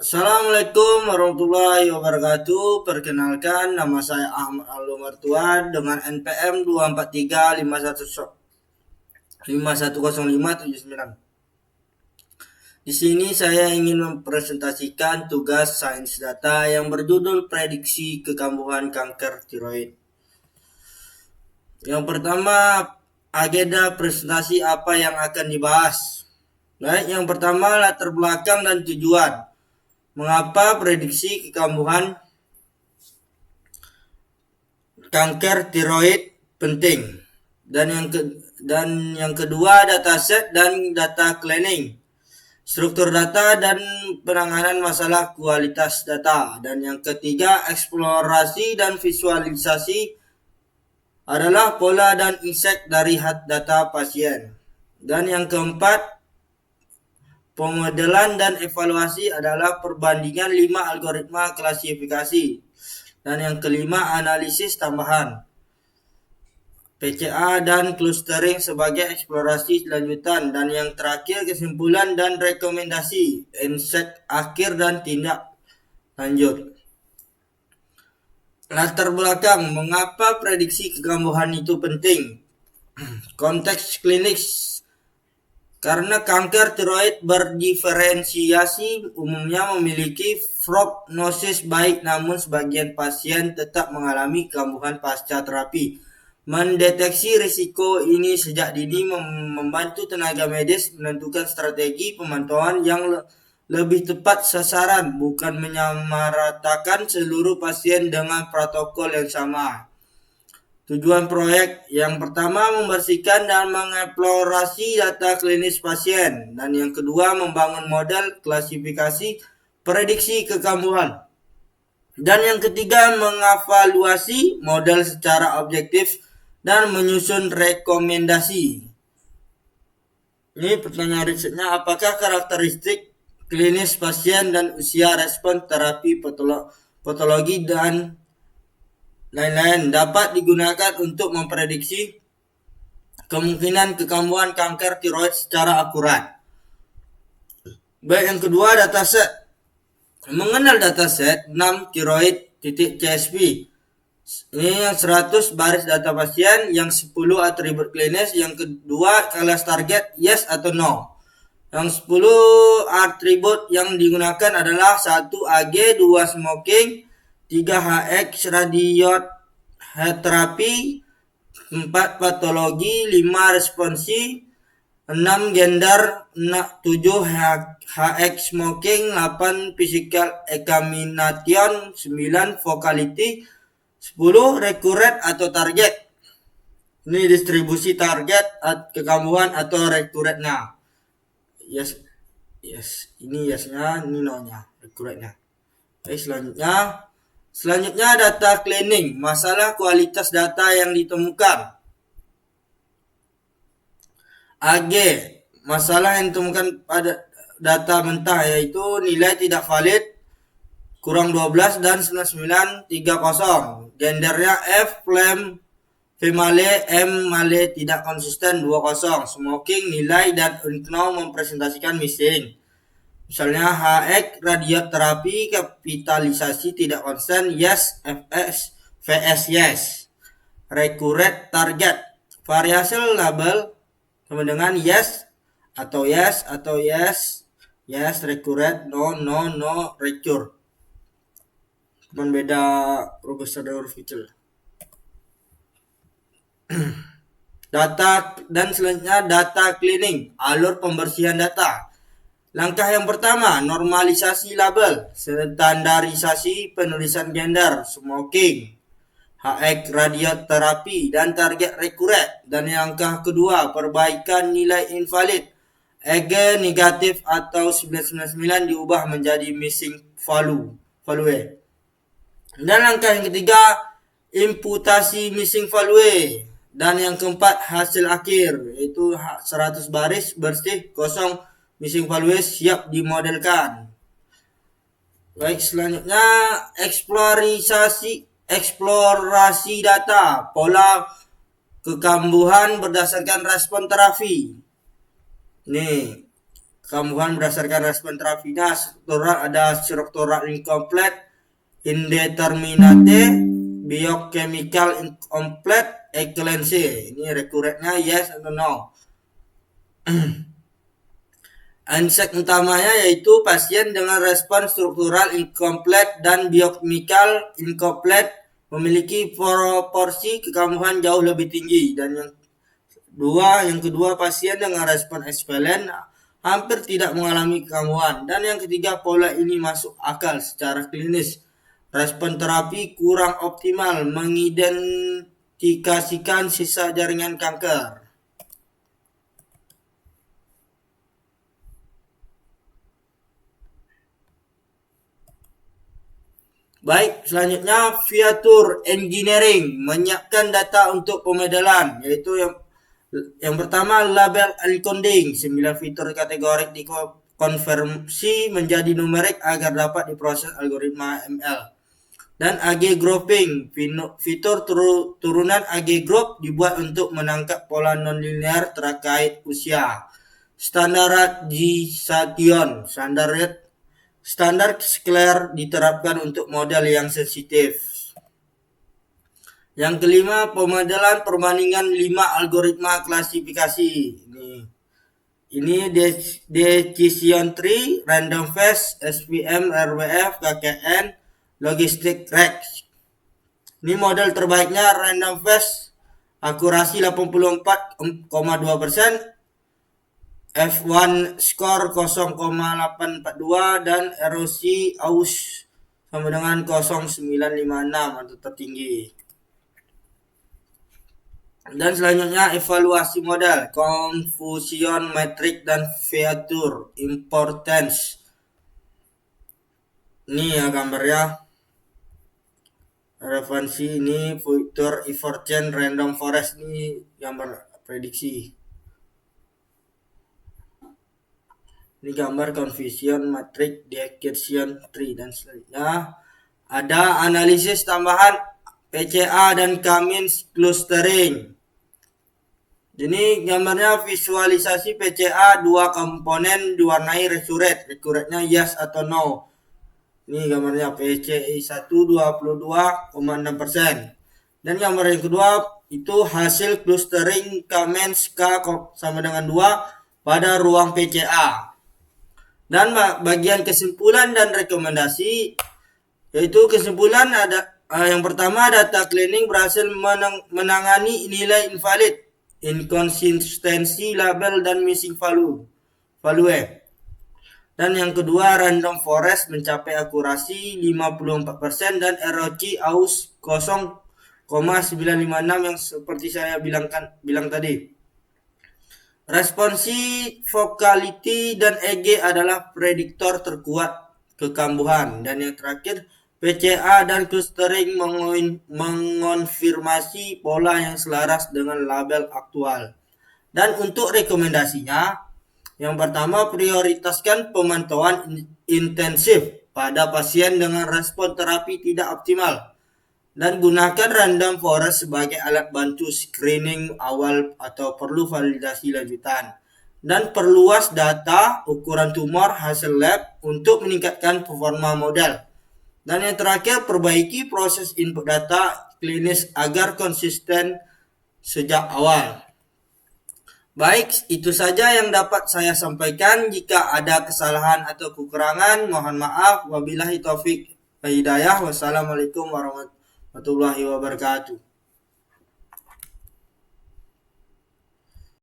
Assalamualaikum warahmatullahi wabarakatuh. Perkenalkan, nama saya Ahmad Aldo Martua dengan NPM 243510579. Di sini saya ingin mempresentasikan tugas sains data yang berjudul prediksi kekambuhan kanker tiroid. Yang pertama, agenda presentasi apa yang akan dibahas. Baik, yang pertama latar belakang dan tujuan. Mengapa prediksi kekambuhan kanker tiroid penting? Dan yang kedua, dataset dan data cleaning, struktur data dan penanganan masalah kualitas data. Dan yang ketiga, eksplorasi dan visualisasi adalah pola dan insight dari data pasien. Dan yang keempat, pemodelan dan evaluasi adalah perbandingan 5 algoritma klasifikasi. Dan yang kelima, analisis tambahan, PCA dan clustering sebagai eksplorasi lanjutan. Dan yang terakhir, kesimpulan dan rekomendasi, insight akhir dan tindak lanjut. Latar belakang, mengapa prediksi kekambuhan itu penting? Konteks klinis. Karena kanker tiroid berdiferensiasi umumnya memiliki prognosis baik, namun sebagian pasien tetap mengalami kambuhan pasca terapi. Mendeteksi risiko ini sejak dini membantu tenaga medis menentukan strategi pemantauan yang lebih tepat sasaran, bukan menyamaratakan seluruh pasien dengan protokol yang sama. Tujuan proyek yang pertama, membersihkan dan mengeksplorasi data klinis pasien. Dan yang kedua, membangun model klasifikasi prediksi kekambuhan. Dan yang ketiga, mengevaluasi model secara objektif dan menyusun rekomendasi. Ini pertanyaan risetnya, apakah karakteristik klinis pasien dan usia respon terapi patologi dan lain-lain dapat digunakan untuk memprediksi kemungkinan kekambuhan kanker tiroid secara akurat. Baik, yang kedua, dataset. Mengenal dataset 6 tiroid.csv. Ini yang 100 baris data pasien, yang 10 atribut klinis, yang kedua kelas target yes atau no. Yang 10 atribut yang digunakan adalah 1 AG, 2 smoking, 3 HX radioterapi, 4 patologi, 5 responsi, 6 gender, 7 HX smoking, 8 physical examination, 9 vocality, 10 recurrent atau target. Ini distribusi target kekambuhan atau recurrentnya. Yes. Ini yesnya, ini no-nya, recurrentnya. Oke, selanjutnya data cleaning, masalah kualitas data yang ditemukan. AG, masalah yang ditemukan pada data mentah, yaitu nilai tidak valid kurang 12 dan 9930. Gendernya F, female, M, male, tidak konsisten 20. Smoking, nilai dan unknown mempresentasikan missing. Misalnya HX radioterapi, kapitalisasi tidak konsisten, yes, FS, VS yes. Recurrent target, variasi label sama dengan yes atau yes atau yes, yes recurrent, no recur. Cuman beda rumus dan huruf kecil. Data dan selanjutnya data cleaning, alur pembersihan data. Langkah yang pertama, normalisasi label, standarisasi penulisan gender, smoking, HX radioterapi, dan target recurrent. Dan yang kedua, perbaikan nilai invalid, EG negatif atau 999 diubah menjadi missing value. Dan langkah yang ketiga, imputasi missing value. Dan yang keempat, hasil akhir, yaitu 100 baris bersih kosong missing value siap dimodelkan. Baik, selanjutnya eksplorasi data, pola kekambuhan berdasarkan respon terapi. Nih, kambuhan berdasarkan respon terapinya. Struktural ada struktural incomplete, indeterminate, biochemical incomplete, equivalency. Ini recurrentnya yes atau no. Ansek utamanya yaitu pasien dengan respon struktural incomplete dan biochemical incomplete memiliki proporsi kekambuhan jauh lebih tinggi, dan yang kedua pasien dengan respon ekspelen hampir tidak mengalami kekambuhan, dan yang ketiga pola ini masuk akal secara klinis. Respon terapi kurang optimal mengidentifikasikan sisa jaringan kanker. Baik, selanjutnya feature engineering menyiapkan data untuk pemodelan, yaitu yang pertama label encoding, 9 fitur kategorik dikonversi menjadi numerik agar dapat diproses algoritma ML. Dan AG grouping, fitur turunan AG group dibuat untuk menangkap pola nonlinear terkait usia. Standardization, standar scalar diterapkan untuk model yang sensitif. Yang kelima, pemodelan perbandingan 5 algoritma klasifikasi. Ini decision tree, random forest, SVM, RWF, KKN, logistic rex. Ini model terbaiknya random forest, akurasi 84,2%, F1 skor 0,842 dan erosi aus sama dengan 0,956 atau tertinggi. Dan selanjutnya evaluasi model, confusion metric dan feature importance. Ini ya gambarnya. Referensi ini fitur Evergen random forest, ini gambar prediksi. Ini gambar confusion matrix, decision tree, dan selanjutnya ada analisis tambahan PCA dan K-means clustering. Ini gambarnya visualisasi PCA, dua komponen diwarnai recurrentnya yes atau no. Ini gambarnya PCI 1 22,6%. Dan gambar yang kedua itu hasil clustering K-means K sama dengan 2 pada ruang PCA. Dan bagian kesimpulan dan rekomendasi, yaitu kesimpulan ada yang pertama, data cleaning berhasil menangani nilai invalid, inkonsistensi label dan missing value. Dan yang kedua, random forest mencapai akurasi 54% dan erosi aus 0,956 yang seperti saya bilang tadi. Responsi, vocality, dan EG adalah prediktor terkuat kekambuhan. Dan yang terakhir, PCA dan clustering mengonfirmasi pola yang selaras dengan label aktual. Dan untuk rekomendasinya, yang pertama, prioritaskan pemantauan intensif pada pasien dengan respon terapi tidak optimal. Dan gunakan random forest sebagai alat bantu screening awal atau perlu validasi lanjutan. Dan perluas data ukuran tumor hasil lab untuk meningkatkan performa model. Dan yang terakhir, perbaiki proses input data klinis agar konsisten sejak awal. Baik, itu saja yang dapat saya sampaikan. Jika ada kesalahan atau kekurangan, mohon maaf. Wabillahi taufik wa hidayah. Wassalamualaikum warahmatullahi wabarakatuh.